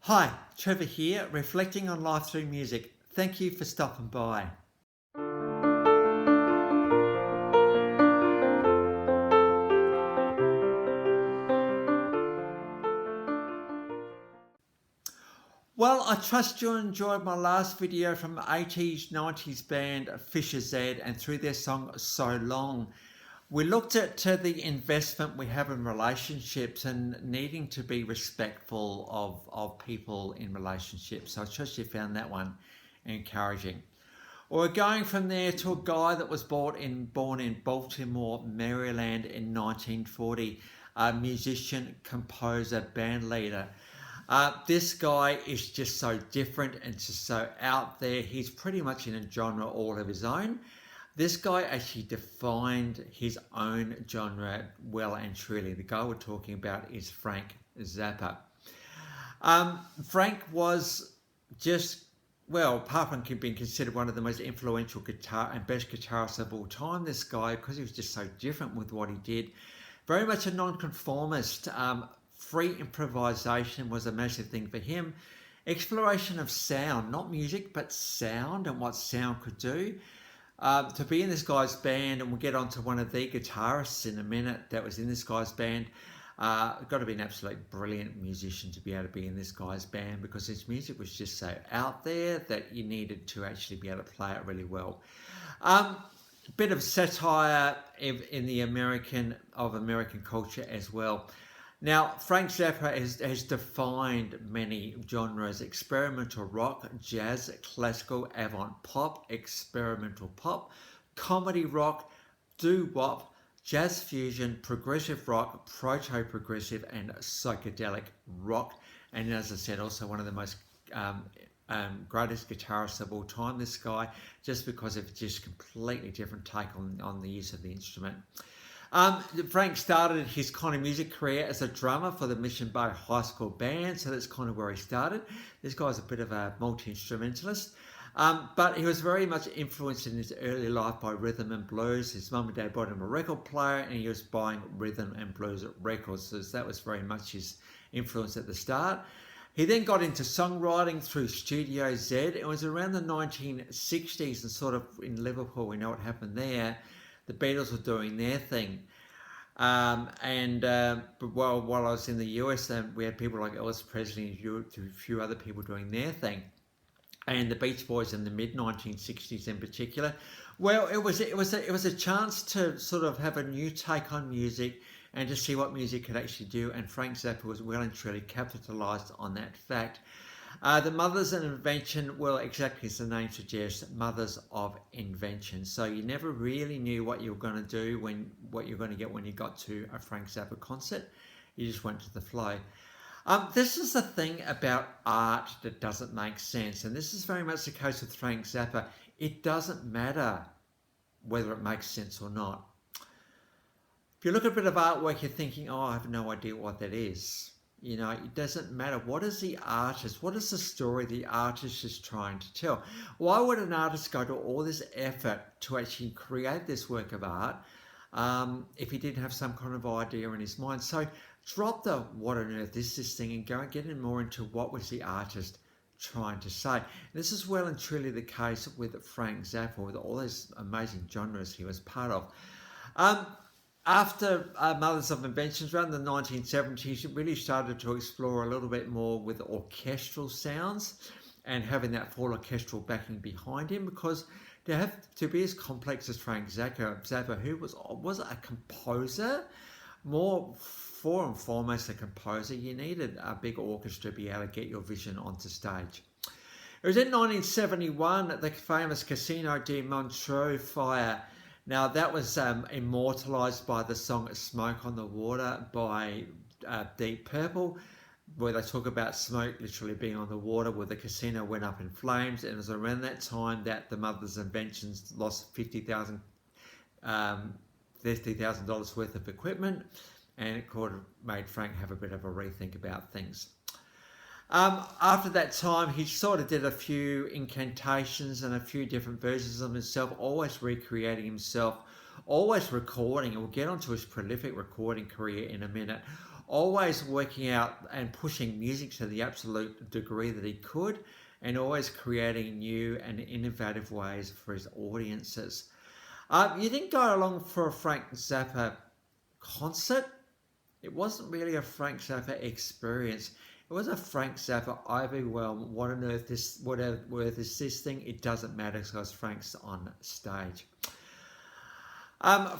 Hi, Trevor here, reflecting on life through music. Thank you for stopping by. Well, I trust you enjoyed my last video from 80s, 90s band Fischer Z and through their song So Long. We looked at the investment we have in relationships and needing to be respectful of people in relationships. So I trust you found that one encouraging. We're going from there to a guy that was born in Baltimore, Maryland in 1940, a musician, composer, band leader. This guy is just so different and just so out there. He's pretty much in a genre all of his own. This guy actually defined his own genre well and truly. The guy we're talking about is Frank Zappa. Frank was just, well, apart from being considered one of the most influential guitar and best guitarists of all time, this guy, because he was just so different with what he did, very much a nonconformist. Free improvisation was a massive thing for him. Exploration of sound, not music, but sound and what sound could do. To be in this guy's band, and we'll get on to one of the guitarists in a minute that was in this guy's band, got to be an absolutely brilliant musician to be able to be in this guy's band because his music was just so out there that you needed to actually be able to play it really well. Bit of satire in the American culture as well. Now, Frank Zappa has defined many genres: experimental rock, jazz, classical, avant-pop, experimental pop, comedy rock, doo-wop, jazz fusion, progressive rock, proto-progressive, and psychedelic rock. And as I said, also one of the most greatest guitarists of all time, this guy, just because of just completely different take on the use of the instrument. Frank started his kind of music career as a drummer for the Mission Bay High School band, so that's kind of where he started. This guy's a bit of a multi-instrumentalist, but he was very much influenced in his early life by rhythm and blues. His mum and dad bought him a record player and he was buying rhythm and blues records, so that was very much his influence at the start. He then got into songwriting through Studio Z. It was around the 1960s and sort of in Liverpool, we know what happened there. The Beatles were doing their thing. But while I was in the US, we had people like Elvis Presley and a few other people doing their thing. And the Beach Boys in the mid-1960s in particular. Well, it was a chance to sort of have a new take on music and to see what music could actually do. And Frank Zappa was well and truly capitalised on that fact. The mothers of invention, well, exactly as the name suggests, mothers of invention. So you never really knew what you were going to do, what you're going to get when you got to a Frank Zappa concert. You just went to the flow. This is the thing about art that doesn't make sense, and this is very much the case with Frank Zappa. It doesn't matter whether it makes sense or not. If you look at a bit of artwork, you're thinking, oh, I have no idea what that is. You know, it doesn't matter. What is the artist? What is the story the artist is trying to tell? Why would an artist go to all this effort to actually create this work of art if he didn't have some kind of idea in his mind? So drop the what on earth is this thing and go and get in more into what was the artist trying to say. This is well and truly the case with Frank Zappa, with all those amazing genres he was part of. After Mothers of Inventions, around the 1970s, it really started to explore a little bit more with orchestral sounds and having that full orchestral backing behind him, because to be as complex as Frank Zappa, who was a composer, more for and foremost a composer, you needed a big orchestra to be able to get your vision onto stage. It was in 1971 at the famous Casino de Montreux fire. Now, that was immortalised by the song Smoke on the Water by Deep Purple, where they talk about smoke literally being on the water, where the casino went up in flames. And it was around that time that the Mothers of Inventions lost $50,000 worth of equipment, and it kind of made Frank have a bit of a rethink about things. After that time, he sort of did a few incantations and a few different versions of himself, always recreating himself, always recording, and we'll get onto his prolific recording career in a minute, always working out and pushing music to the absolute degree that he could, and always creating new and innovative ways for his audiences. You didn't go along for a Frank Zappa concert. It wasn't really a Frank Zappa experience. It was a Frank Zappa overwhelm. What on earth is this thing? It doesn't matter because Frank's on stage.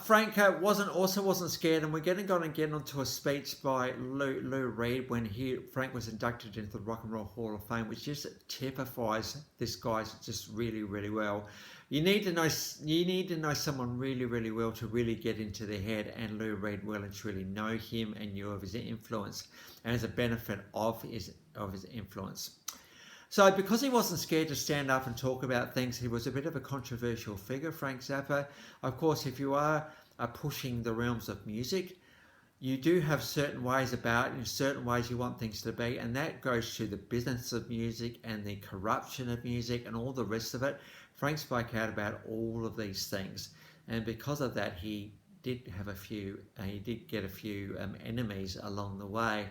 Frank wasn't scared, and we're going to get onto a speech by Lou Reed when Frank was inducted into the Rock and Roll Hall of Fame, which just typifies this guy just really, really well. You need to know someone really, really well to really get into their head, and Lou Reed well and truly know him and knew of his influence and as a benefit of his influence. So because he wasn't scared to stand up and talk about things, he was a bit of a controversial figure, Frank Zappa. Of course, if you are pushing the realms of music, you do have certain ways about it, and certain ways you want things to be, and that goes to the business of music and the corruption of music and all the rest of it. Frank spoke out about all of these things, and because of that, he did get a few enemies along the way.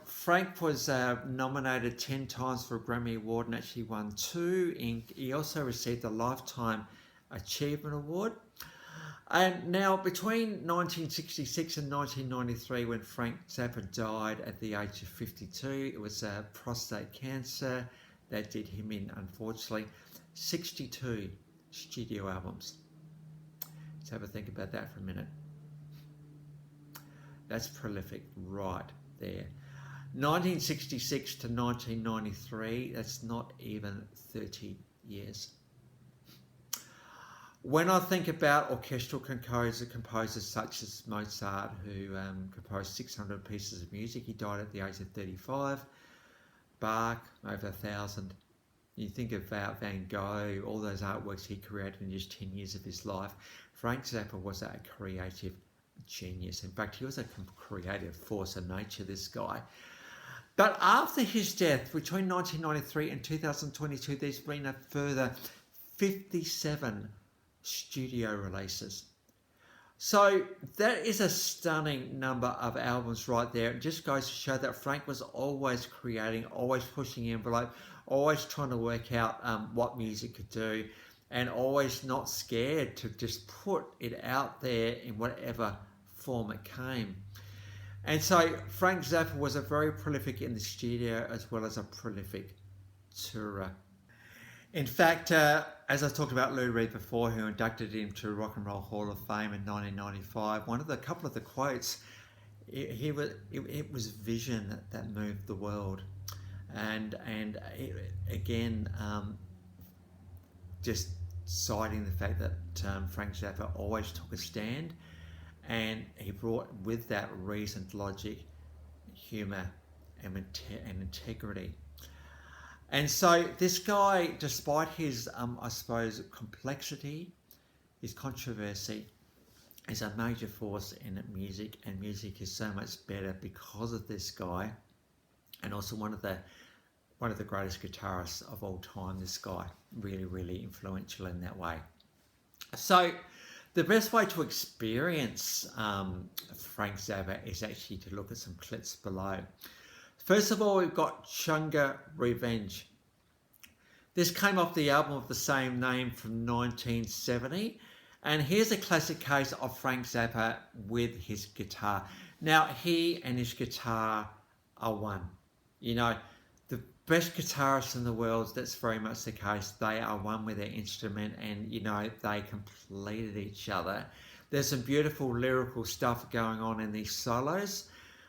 Frank was nominated 10 times for a Grammy Award and actually won 2. He also received a Lifetime Achievement Award. And now between 1966 and 1993, when Frank Zappa died at the age of 52, it was prostate cancer that did him in, unfortunately. 62 studio albums. Let's have a think about that for a minute. That's prolific right there. 1966 to 1993, that's not even 30 years. When I think about orchestral composers such as Mozart, who composed 600 pieces of music, he died at the age of 35. Bach, over 1,000. You think about Van Gogh, all those artworks he created in just 10 years of his life. Frank Zappa was a creative genius. In fact, he was a creative force of nature, this guy. But after his death, between 1993 and 2022, there's been a further 57 studio releases. So that is a stunning number of albums right there. It just goes to show that Frank was always creating, always pushing the envelope, always trying to work out what music could do, and always not scared to just put it out there in whatever form it came. And so Frank Zappa was a very prolific in the studio as well as a prolific tourer. In fact, as I talked about Lou Reed before, who inducted him to Rock and Roll Hall of Fame in 1995, couple of the quotes, it was vision that moved the world, and again, just citing the fact that Frank Zappa always took a stand, and he brought with that reasoned logic, humour, and integrity. And so this guy, despite his, I suppose, complexity, his controversy, is a major force in music, and music is so much better because of this guy, and also one of the greatest guitarists of all time. This guy, really, really influential in that way. So the best way to experience Frank Zappa is actually to look at some clips below. First of all, we've got Changa Revenge. This came off the album of the same name from 1970. And here's a classic case of Frank Zappa with his guitar. Now, he and his guitar are one. You know, the best guitarists in the world, that's very much the case. They are one with their instrument, and, you know, they completed each other. There's some beautiful lyrical stuff going on in these solos.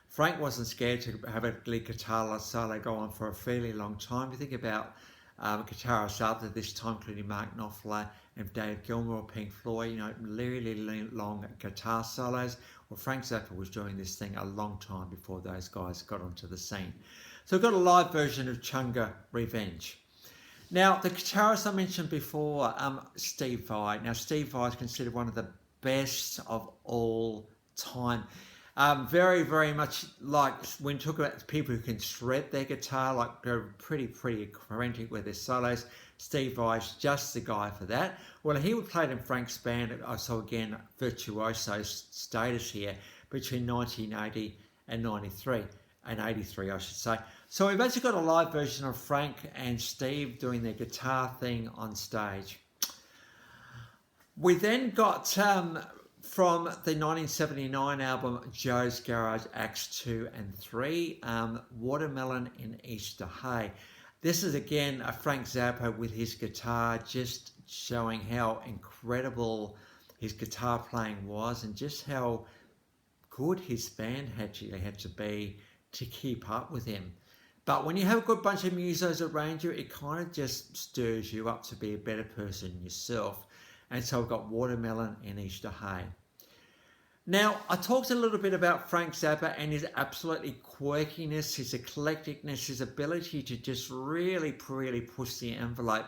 Frank wasn't scared to have a lead guitar solo go on for a fairly long time. You think about guitarists after this time, including Mark Knopfler and Dave Gilmour, Pink Floyd, you know, really long guitar solos. Well, Frank Zappa was doing this thing a long time before those guys got onto the scene. So we've got a live version of Changa Revenge. Now, the guitarist I mentioned before, Steve Vai. Now, Steve Vai is considered one of the best of all time. Very, very much like when you talk about people who can shred their guitar, like they're pretty frantic with their solos. Steve Vai is just the guy for that. Well, he played in Frank's band, so again, Virtuosos status here. between 1980 and 93, and 83 I should say. So we've actually got a live version of Frank and Steve doing their guitar thing on stage. We then got from the 1979 album Joe's Garage Acts 2 and 3, Watermelon in Easter Hay. This is again a Frank Zappa with his guitar, just showing how incredible his guitar playing was and just how good his band had to be to keep up with him. But when you have a good bunch of musos around you, it kind of just stirs you up to be a better person yourself. And so I've got Watermelon in Easter Hay. Now, I talked a little bit about Frank Zappa and his absolutely quirkiness, his eclecticness, his ability to just really push the envelope.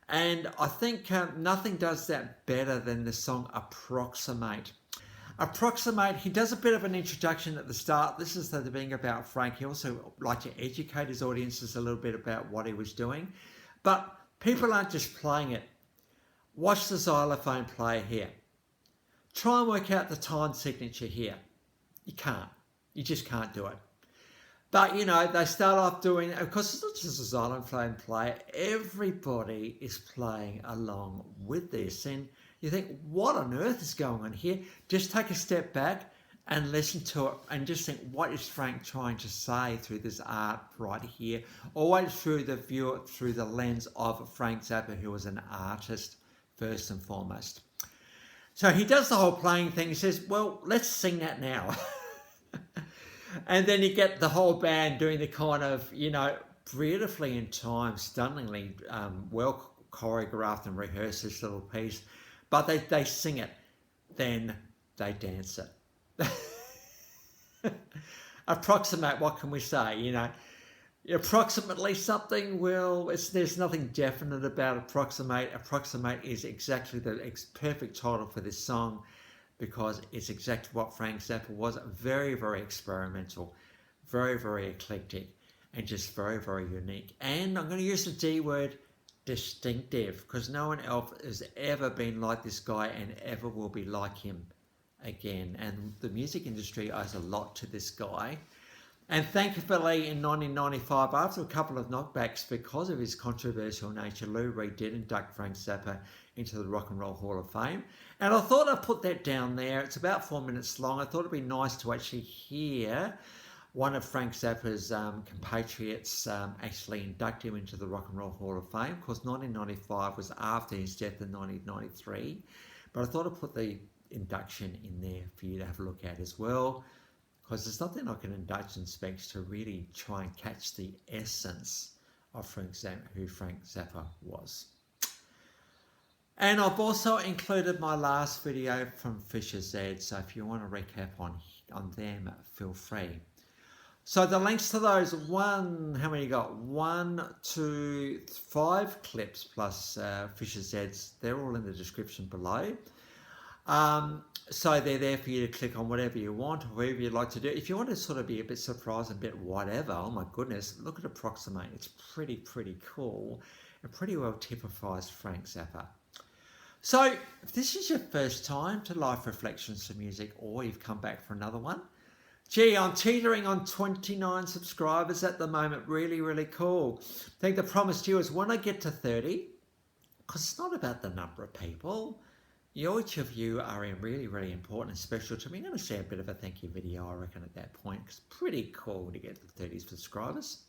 And I think nothing does that better than the song Approximate. Approximate, he does a bit of an introduction at the start. This is the being about Frank. He also liked to educate his audiences a little bit about what he was doing. But people aren't just playing it. Watch the xylophone player here. Try and work out the time signature here. You can't. You just can't do it. But, you know, they start off doing, of course, it's not just a xylophone player. Everybody is playing along with this. And you think, what on earth is going on here? Just take a step back and listen to it and just think, what is Frank trying to say through this art right here? Always through the view, through the lens of Frank Zappa, who was an artist first and foremost. So he does the whole playing thing. He says, well, let's sing that now. And then you get the whole band doing the kind of, you know, beautifully in time, stunningly well choreographed and rehearsed this little piece. But they sing it, then they dance it. Approximate, what can we say? You know, approximately something, well, there's nothing definite about Approximate. Approximate is exactly the perfect title for this song because it's exactly what Frank Zappa was. Very experimental, very eclectic, and just very unique. And I'm going to use the D word, distinctive, because no one else has ever been like this guy and ever will be like him again. And the music industry owes a lot to this guy. And thankfully, in 1995, after a couple of knockbacks because of his controversial nature, Lou Reed did induct Frank Zappa into the Rock and Roll Hall of Fame. And I thought I'd put that down there. It's about 4 minutes long. I thought it'd be nice to actually hear one of Frank Zappa's compatriots actually induct him into the Rock and Roll Hall of Fame. Of course, 1995 was after his death in 1993. But I thought I'd put the induction in there for you to have a look at as well. Because there's nothing like an induction speech to really try and catch the essence of who Frank Zappa was. And I've also included my last video from Fischer Z, so if you want to recap on them, feel free. So the links to those, how many you got? 1, 2, 5 clips plus Fischer Z's, they're all in the description below. So they're there for you to click on whatever you want, or whatever you'd like to do. If you want to sort of be a bit surprised, a bit whatever, oh my goodness, look at Approximate. It's pretty cool and pretty well typifies Frank Zappa. So if this is your first time to Life Reflections to Music, or you've come back for another one, gee, I'm teetering on 29 subscribers at the moment. Really cool. I think the promise to you is when I get to 30, because it's not about the number of people, each of you are really important and special to me. I'm going to share a bit of a thank you video, I reckon, at that point. It's pretty cool to get to 30 subscribers.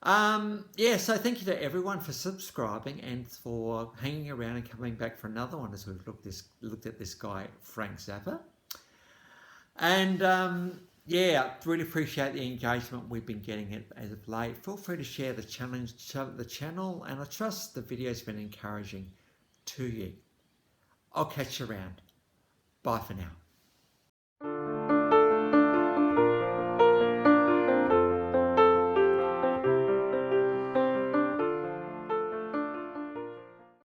Yeah, so thank you to everyone for subscribing and for hanging around and coming back for another one as we've looked at this guy, Frank Zappa. And yeah, really appreciate the engagement we've been getting as of late. Feel free to share the channel, and I trust the video's been encouraging to you. I'll catch you around. Bye for now.